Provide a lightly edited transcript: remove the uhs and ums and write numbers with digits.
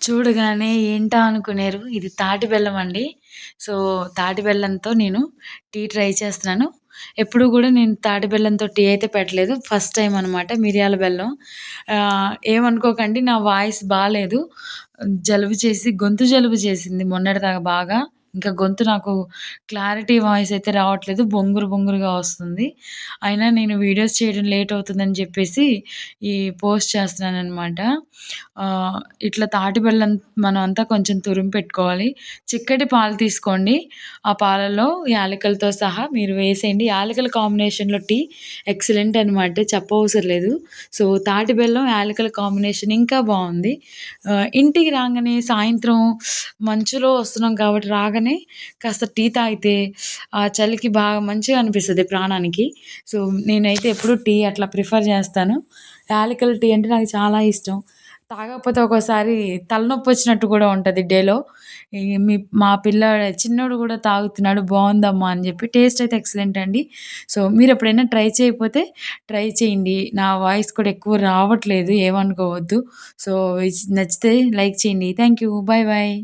చూడగానే ఏంటా అనుకునేరు. ఇది తాటి బెల్లం అండి. సో, తాటి బెల్లంతో నేను టీ ట్రై చేస్తున్నాను. ఎప్పుడు గూడా నేను తాటి బెల్లంతో టీ అయితే పెట్టలేదు. ఫస్ట్ టైమ్ అనమాట మిరియాల బెల్లం. ఏమనుకోకండి నా వాయిస్ బాలేదు. గొంతు జలుబు చేసింది మొన్నటిదాకా బాగా. ఇంకా గొంతు నాకు క్లారిటీ వాయిస్ అయితే రావట్లేదు. బొంగురు బొంగురుగా వస్తుంది. అయినా నేను వీడియోస్ చేయడం లేట్ అవుతుందని జెప్పేసి ఈ పోస్ట్ చేస్తున్నాననమాట. ఆహ్, ఇట్లా తాటి బెల్లం మనం అంతా కొంచెం తురిమి పెట్టుకోవాలి. చిక్కటి పాలు తీసుకోండి. ఆ పాలలో యాలకులతో సహా మీరు వేసేయండి. యాలకుల కాంబినేషన్‌లో టీ ఎక్సలెంట్ అనమాట. చెప్పవసరం లేదు. సో, తాటి బెల్లం, యాలకుల కాంబినేషన్ ఇంకా బావుంది. ఇంటికి రాంగానే సాయంత్రం మంచులో వస్తున్నాం కాబట్టి రాగానే కాస్త టీ తాగితే ఆ చలికి బాగా మంచిగా అనిపిస్తది ప్రాణానికి. సో, నేనైతే ఎప్పుడు టీ అట్లా ప్రిఫర్ చేస్తాను. యాలకుల టీ అంటే నాకు చాలా ఇష్టం. తాగకపోతే ఒక్కోసారి తలనొప్పొచ్చినట్టు గూడా ఉంటది డేలో. ఈ మీ మా చిన్నోడు గూడా తాగుతున్నాడు బావుందమ్మా అని జెప్పి. టేస్ట్ అయితే ఎక్సలెంట్ అండి. సో, మీరెప్పుడైనా ట్రై చేయకపోతే ట్రై చేయండి. నా వాయిస్ కూడా ఎక్కువ రావట్లేదు ఏమనుకోవద్దు. సో, నచ్చితే లైక్ చేయండి. Thank you. Bye bye.